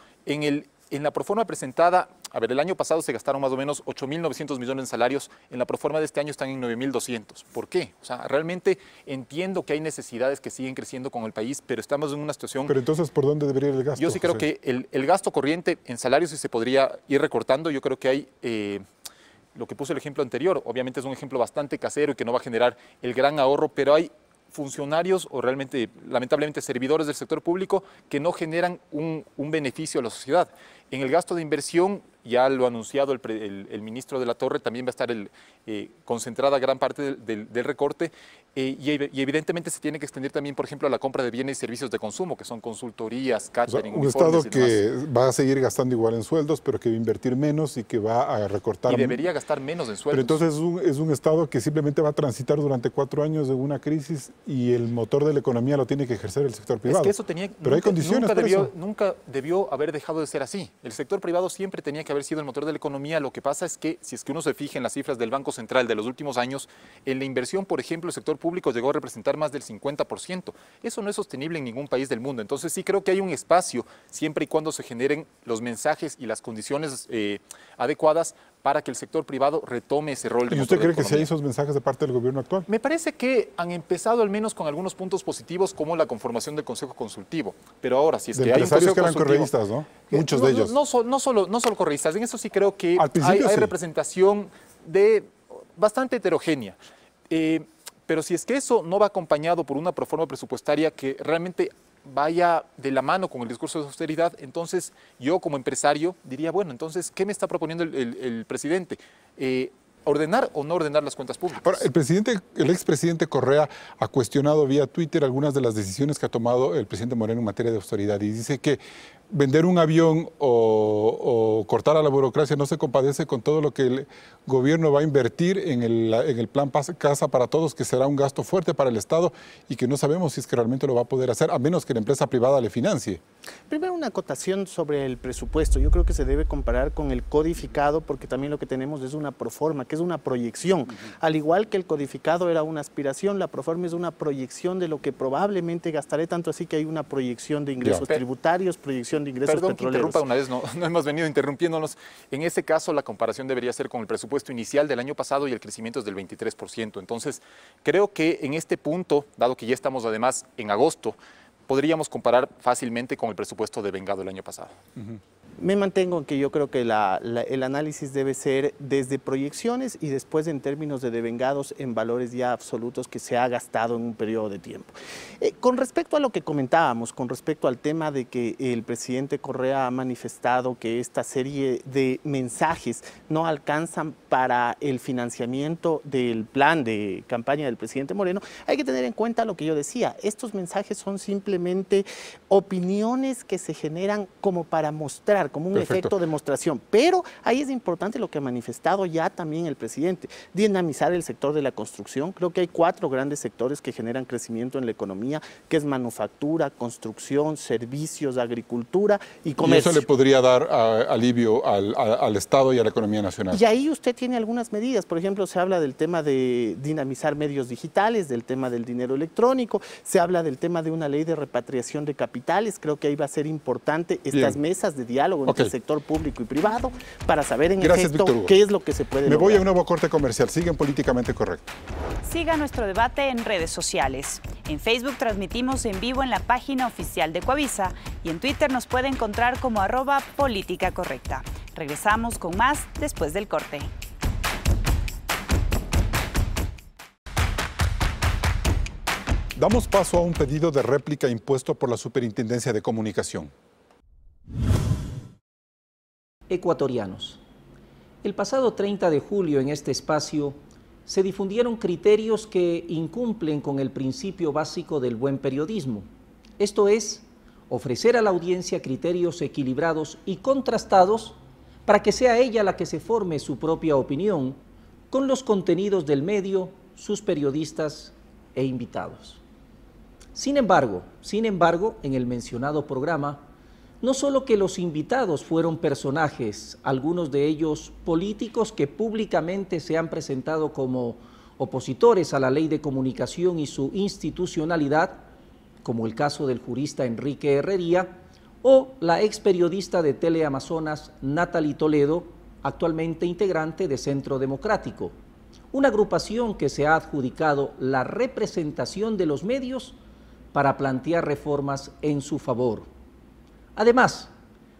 En la proforma presentada, el año pasado se gastaron más o menos 8.900 millones en salarios, en la proforma de este año están en 9.200. ¿Por qué? O sea, realmente entiendo que hay necesidades que siguen creciendo con el país, pero estamos en una situación... Pero entonces, ¿por dónde debería ir el gasto? Yo sí creo que el gasto corriente en salarios sí se podría ir recortando. Yo creo que hay... lo que puse el ejemplo anterior, obviamente es un ejemplo bastante casero y que no va a generar el gran ahorro, pero hay funcionarios o realmente, lamentablemente, servidores del sector público que no generan un beneficio a la sociedad. En el gasto de inversión, ya lo ha anunciado el ministro de la Torre, también va a estar concentrada gran parte del recorte, y evidentemente se tiene que extender también, por ejemplo, a la compra de bienes y servicios de consumo, que son consultorías, catering, un uniformes Estado que va a seguir gastando igual en sueldos, pero que va a invertir menos y que va a recortar. Y debería gastar menos en sueldos. Pero entonces es un Estado que simplemente va a transitar durante 4 años de una crisis y el motor de la economía lo tiene que ejercer el sector privado. Es que eso tenía... Pero hay condiciones para eso. Nunca debió haber dejado de ser así. El sector privado siempre tenía que haber sido el motor de la economía. Lo que pasa es que, si es que uno se fija en las cifras del Banco Central de los últimos años, en la inversión, por ejemplo, el sector público llegó a representar más del 50%. Eso no es sostenible en ningún país del mundo. Entonces sí creo que hay un espacio, siempre y cuando se generen los mensajes y las condiciones adecuadas para que el sector privado retome ese rol de motor de la economía. ¿Y usted cree que sí hay esos mensajes de parte del gobierno actual? Me parece que han empezado al menos con algunos puntos positivos, como la conformación del Consejo Consultivo. Pero ahora, si es que hay un Consejo que eran Consultivo... correístas, ¿no? Muchos de ellos. No solo correístas. En eso sí creo que hay representación bastante heterogénea. Pero si es que eso no va acompañado por una proforma presupuestaria que realmente vaya de la mano con el discurso de austeridad, entonces yo como empresario diría, bueno, entonces, ¿qué me está proponiendo el presidente? ¿Ordenar o no ordenar las cuentas públicas? Ahora, el expresidente Correa ha cuestionado vía Twitter algunas de las decisiones que ha tomado el presidente Moreno en materia de austeridad y dice que vender un avión o cortar a la burocracia no se compadece con todo lo que el gobierno va a invertir en el plan Casa para Todos, que será un gasto fuerte para el Estado y que no sabemos si es que realmente lo va a poder hacer, a menos que la empresa privada le financie. Primero, una acotación sobre el presupuesto. Yo creo que se debe comparar con el codificado, porque también lo que tenemos es una proforma, que es una proyección. Al igual que el codificado era una aspiración, la proforma es una proyección de lo que probablemente gastaré, tanto así que hay una proyección de ingresos tributarios, proyección de ingresos petroleros. Perdón que interrumpa una vez, no hemos venido interrumpiéndonos. En ese caso, la comparación debería ser con el presupuesto inicial del año pasado y el crecimiento es del 23%. Entonces, creo que en este punto, dado que ya estamos además en agosto, podríamos comparar fácilmente con el presupuesto devengado el año pasado. Me mantengo en que yo creo que el análisis debe ser desde proyecciones y después en términos de devengados en valores ya absolutos que se ha gastado en un periodo de tiempo. Con respecto a lo que comentábamos, con respecto al tema de que el presidente Correa ha manifestado que esta serie de mensajes no alcanzan para el financiamiento del plan de campaña del presidente Moreno, hay que tener en cuenta lo que yo decía. Estos mensajes son simplemente opiniones que se generan como para mostrar, como un efecto de demostración. Pero ahí es importante lo que ha manifestado ya también el presidente, dinamizar el sector de la construcción. Creo que hay 4 grandes sectores que generan crecimiento en la economía, que es manufactura, construcción, servicios, agricultura y comercio. Y eso le podría dar alivio al Estado y a la economía nacional. Y ahí usted tiene algunas medidas. Por ejemplo, se habla del tema de dinamizar medios digitales, del tema del dinero electrónico, se habla del tema de una ley de repatriación de capitales. Creo que ahí va a ser importante estas mesas de diálogo entre el sector público y privado para saber en efecto qué es lo que se puede lograr. Me voy a un nuevo corte comercial. Siguen Políticamente Correcto. Siga nuestro debate en redes sociales. En Facebook transmitimos en vivo en la página oficial de Ecuavisa y en Twitter nos puede encontrar como @políticacorrecta. Regresamos con más después del corte. Damos paso a un pedido de réplica impuesto por la Superintendencia de Comunicación. Ecuatorianos. El pasado 30 de julio en este espacio se difundieron criterios que incumplen con el principio básico del buen periodismo. Esto es, ofrecer a la audiencia criterios equilibrados y contrastados para que sea ella la que se forme su propia opinión con los contenidos del medio, sus periodistas e invitados. Sin embargo, en el mencionado programa, no solo que los invitados fueron personajes, algunos de ellos políticos que públicamente se han presentado como opositores a la ley de comunicación y su institucionalidad, como el caso del jurista Enrique Herrería, o la ex periodista de Teleamazonas Natalie Toledo, actualmente integrante de Centro Democrático, una agrupación que se ha adjudicado la representación de los medios para plantear reformas en su favor. Además,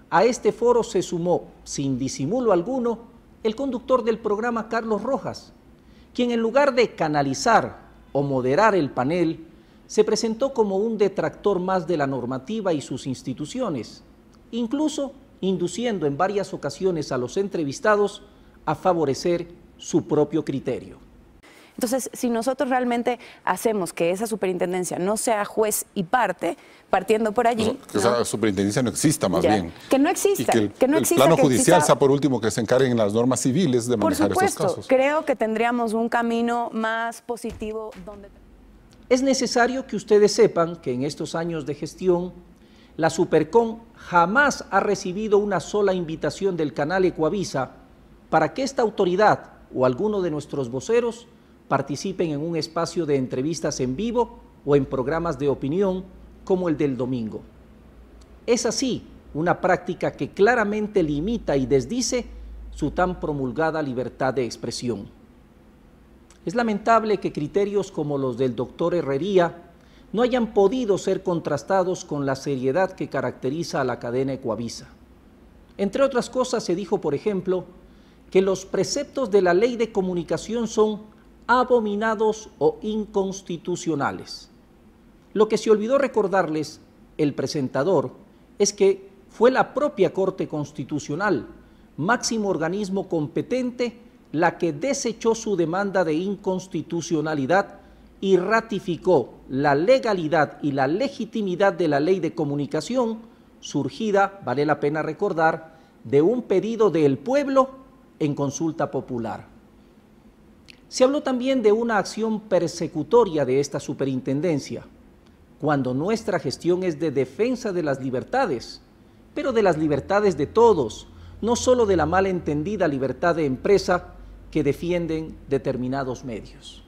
a este foro se sumó, sin disimulo alguno, el conductor del programa Carlos Rojas, quien en lugar de canalizar o moderar el panel, se presentó como un detractor más de la normativa y sus instituciones, incluso induciendo en varias ocasiones a los entrevistados a favorecer su propio criterio. Entonces, si nosotros realmente hacemos que esa superintendencia no sea juez y parte, partiendo por allí... Que esa superintendencia no exista, más bien. Que no exista. Y que el plano judicial sea, por último, que se encarguen las normas civiles de manejar esos casos. Por supuesto, creo que tendríamos un camino más positivo donde... Es necesario que ustedes sepan que en estos años de gestión, la Supercon jamás ha recibido una sola invitación del canal Ecuavisa para que esta autoridad o alguno de nuestros voceros participen en un espacio de entrevistas en vivo o en programas de opinión como el del domingo. Es así una práctica que claramente limita y desdice su tan promulgada libertad de expresión. Es lamentable que criterios como los del doctor Herrería no hayan podido ser contrastados con la seriedad que caracteriza a la cadena Ecuavisa. Entre otras cosas, se dijo, por ejemplo, que los preceptos de la ley de comunicación son abominados o inconstitucionales. Lo que se olvidó recordarles el presentador es que fue la propia Corte Constitucional, máximo organismo competente, la que desechó su demanda de inconstitucionalidad y ratificó la legalidad y la legitimidad de la ley de comunicación, surgida, vale la pena recordar, de un pedido del pueblo en consulta popular. Se habló también de una acción persecutoria de esta superintendencia, cuando nuestra gestión es de defensa de las libertades, pero de las libertades de todos, no solo de la malentendida libertad de empresa que defienden determinados medios.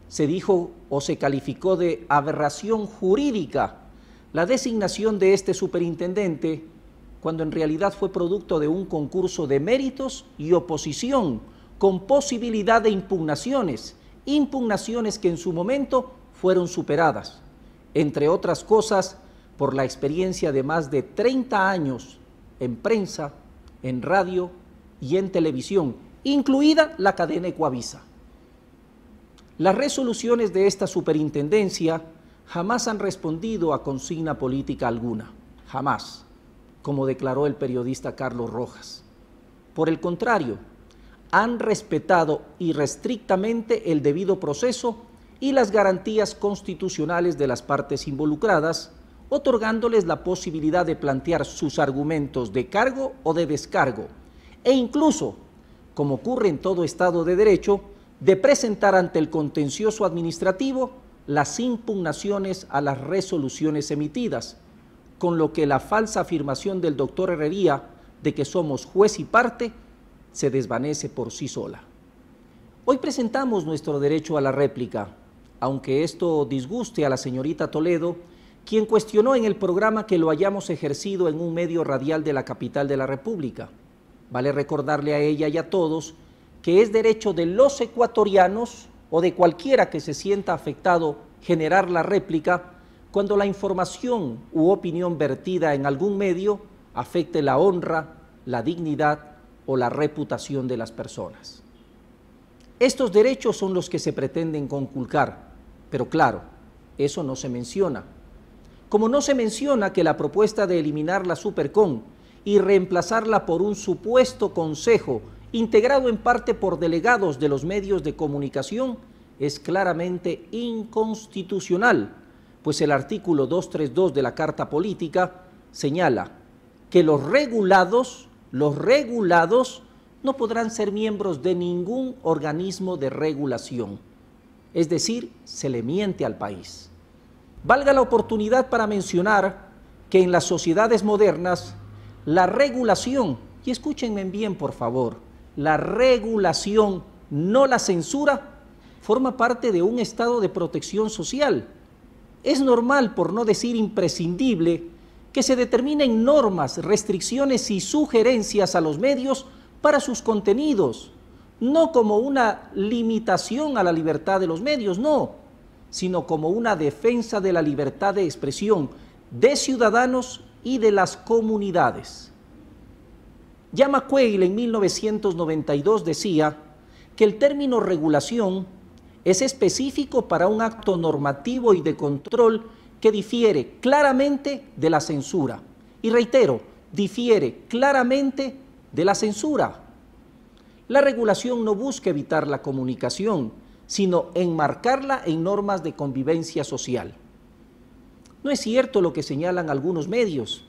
Se dijo o se calificó de aberración jurídica la designación de este superintendente, cuando en realidad fue producto de un concurso de méritos y oposición, con posibilidad de impugnaciones que en su momento fueron superadas, entre otras cosas por la experiencia de más de 30 años en prensa, en radio y en televisión, incluida la cadena Ecuavisa. Las resoluciones de esta superintendencia jamás han respondido a consigna política alguna, jamás, como declaró el periodista Carlos Rojas. Por el contrario, han respetado irrestrictamente el debido proceso y las garantías constitucionales de las partes involucradas, otorgándoles la posibilidad de plantear sus argumentos de cargo o de descargo, e incluso, como ocurre en todo Estado de Derecho, de presentar ante el contencioso administrativo las impugnaciones a las resoluciones emitidas, con lo que la falsa afirmación del doctor Herrería de que somos juez y parte se desvanece por sí sola. Hoy presentamos nuestro derecho a la réplica, aunque esto disguste a la señorita Toledo, quien cuestionó en el programa que lo hayamos ejercido en un medio radial de la capital de la República. Vale recordarle a ella y a todos que es derecho de los ecuatorianos o de cualquiera que se sienta afectado generar la réplica cuando la información u opinión vertida en algún medio afecte la honra, la dignidad o la reputación de las personas. Estos derechos son los que se pretenden conculcar, pero claro, eso no se menciona. Como no se menciona que la propuesta de eliminar la Supercon y reemplazarla por un supuesto consejo integrado en parte por delegados de los medios de comunicación es claramente inconstitucional, pues el artículo 232 de la Carta Política señala que los regulados no podrán ser miembros de ningún organismo de regulación. Es decir, se le miente al país. Valga la oportunidad para mencionar que en las sociedades modernas la regulación, y escúchenme bien por favor, la regulación, no la censura, forma parte de un estado de protección social. Es normal, por no decir imprescindible, que se determinen normas, restricciones y sugerencias a los medios para sus contenidos, no como una limitación a la libertad de los medios, no, sino como una defensa de la libertad de expresión de ciudadanos y de las comunidades. Llama Quayle en 1992 decía que el término regulación es específico para un acto normativo y de control que difiere claramente de la censura. Y reitero, difiere claramente de la censura. La regulación no busca evitar la comunicación, sino enmarcarla en normas de convivencia social. No es cierto lo que señalan algunos medios,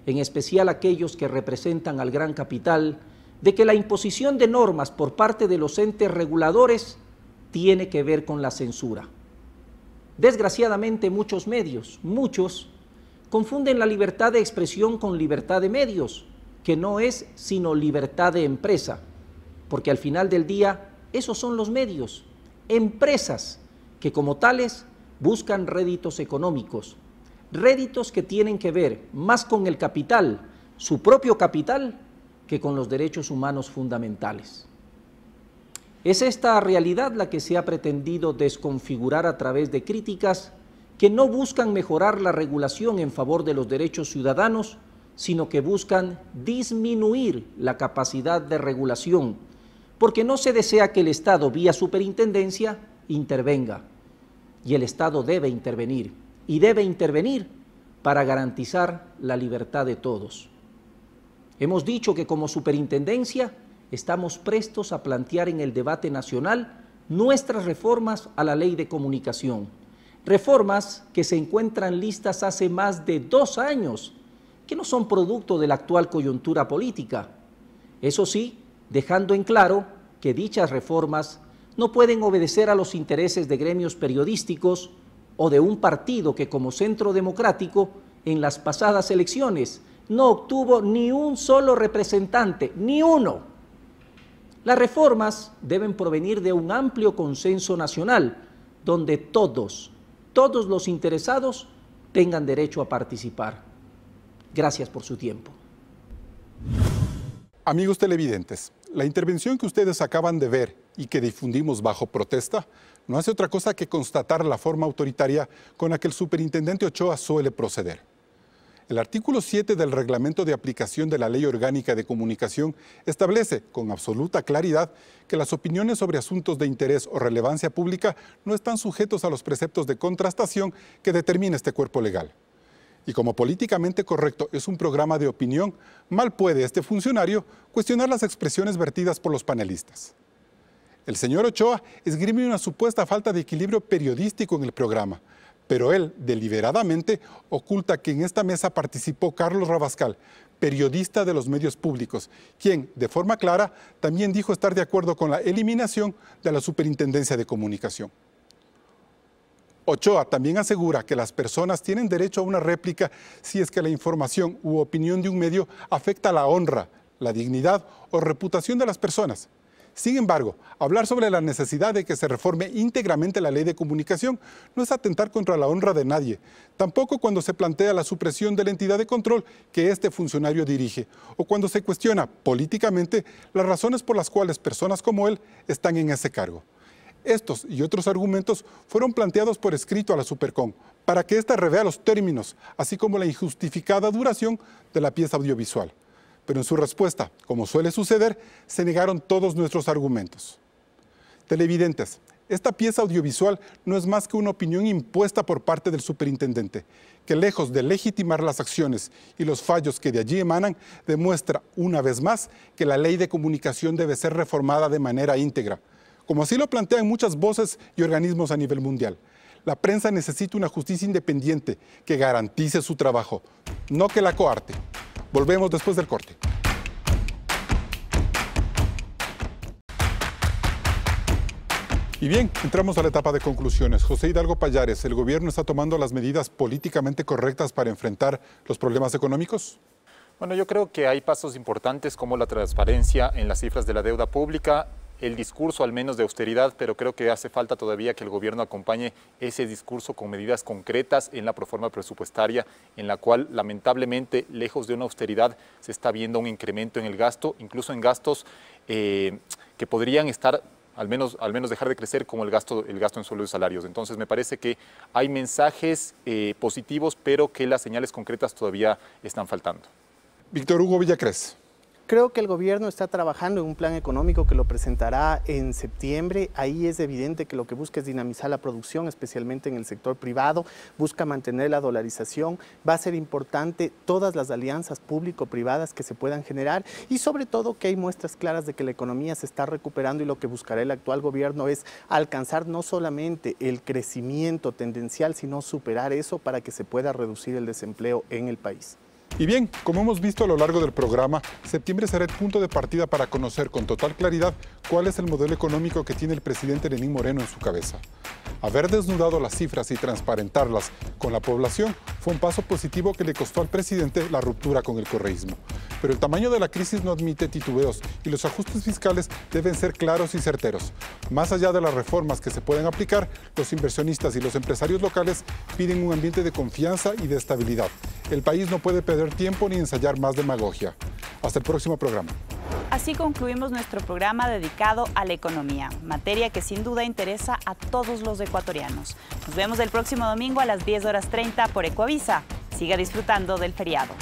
en especial aquellos que representan al gran capital, de que la imposición de normas por parte de los entes reguladores tiene que ver con la censura. Desgraciadamente muchos medios, confunden la libertad de expresión con libertad de medios, que no es sino libertad de empresa, porque al final del día esos son los medios, empresas que como tales buscan réditos económicos, réditos que tienen que ver más con el capital, su propio capital, que con los derechos humanos fundamentales. Es esta realidad la que se ha pretendido desconfigurar a través de críticas que no buscan mejorar la regulación en favor de los derechos ciudadanos, sino que buscan disminuir la capacidad de regulación, porque no se desea que el Estado, vía superintendencia, intervenga. Y el Estado debe intervenir, y debe intervenir para garantizar la libertad de todos. Hemos dicho que como superintendencia estamos prestos a plantear en el debate nacional nuestras reformas a la Ley de Comunicación, reformas que se encuentran listas hace más de 2 años, que no son producto de la actual coyuntura política. Eso sí, dejando en claro que dichas reformas no pueden obedecer a los intereses de gremios periodísticos o de un partido que como Centro Democrático en las pasadas elecciones no obtuvo ni un solo representante, ni uno. Las reformas deben provenir de un amplio consenso nacional, donde todos los interesados tengan derecho a participar. Gracias por su tiempo. Amigos televidentes, la intervención que ustedes acaban de ver y que difundimos bajo protesta no hace otra cosa que constatar la forma autoritaria con la que el superintendente Ochoa suele proceder. El artículo 7 del Reglamento de Aplicación de la Ley Orgánica de Comunicación establece con absoluta claridad que las opiniones sobre asuntos de interés o relevancia pública no están sujetos a los preceptos de contrastación que determina este cuerpo legal. Y como políticamente correcto es un programa de opinión, mal puede este funcionario cuestionar las expresiones vertidas por los panelistas. El señor Ochoa esgrime una supuesta falta de equilibrio periodístico en el programa, pero él deliberadamente oculta que en esta mesa participó Carlos Rabascal, periodista de los medios públicos, quien, de forma clara, también dijo estar de acuerdo con la eliminación de la Superintendencia de Comunicación. Ochoa también asegura que las personas tienen derecho a una réplica si es que la información u opinión de un medio afecta la honra, la dignidad o reputación de las personas. Sin embargo, hablar sobre la necesidad de que se reforme íntegramente la ley de comunicación no es atentar contra la honra de nadie, tampoco cuando se plantea la supresión de la entidad de control que este funcionario dirige, o cuando se cuestiona políticamente las razones por las cuales personas como él están en ese cargo. Estos y otros argumentos fueron planteados por escrito a la Supercom para que ésta revea los términos, así como la injustificada duración de la pieza audiovisual. Pero en su respuesta, como suele suceder, se negaron todos nuestros argumentos. Televidentes, esta pieza audiovisual no es más que una opinión impuesta por parte del superintendente, que lejos de legitimar las acciones y los fallos que de allí emanan, demuestra una vez más que la ley de comunicación debe ser reformada de manera íntegra, como así lo plantean muchas voces y organismos a nivel mundial. La prensa necesita una justicia independiente que garantice su trabajo, no que la coarte. Volvemos después del corte. Y bien, entramos a la etapa de conclusiones. José Hidalgo Pallares, ¿el gobierno está tomando las medidas políticamente correctas para enfrentar los problemas económicos? Bueno, yo creo que hay pasos importantes como la transparencia en las cifras de la deuda pública, el discurso al menos de austeridad, pero creo que hace falta todavía que el gobierno acompañe ese discurso con medidas concretas en la proforma presupuestaria, en la cual lamentablemente, lejos de una austeridad, se está viendo un incremento en el gasto, incluso en gastos que podrían estar al menos dejar de crecer como el gasto en sueldos y salarios. Entonces me parece que hay mensajes positivos, pero que las señales concretas todavía están faltando. Víctor Hugo Villacrés. Creo que el gobierno está trabajando en un plan económico que lo presentará en septiembre. Ahí es evidente que lo que busca es dinamizar la producción, especialmente en el sector privado, busca mantener la dolarización. Va a ser importante todas las alianzas público-privadas que se puedan generar y sobre todo que hay muestras claras de que la economía se está recuperando y lo que buscará el actual gobierno es alcanzar no solamente el crecimiento tendencial, sino superar eso para que se pueda reducir el desempleo en el país. Y bien, como hemos visto a lo largo del programa, septiembre será el punto de partida para conocer con total claridad cuál es el modelo económico que tiene el presidente Lenín Moreno en su cabeza. Haber desnudado las cifras y transparentarlas con la población fue un paso positivo que le costó al presidente la ruptura con el correísmo. Pero el tamaño de la crisis no admite titubeos y los ajustes fiscales deben ser claros y certeros. Más allá de las reformas que se pueden aplicar, los inversionistas y los empresarios locales piden un ambiente de confianza y de estabilidad. El país no puede perder tiempo ni ensayar más demagogia. Hasta el próximo programa. Así concluimos nuestro programa dedicado a la economía, materia que sin duda interesa a todos los ecuatorianos. Nos vemos el próximo domingo a las 10:30 por Ecuavisa. Siga disfrutando del feriado.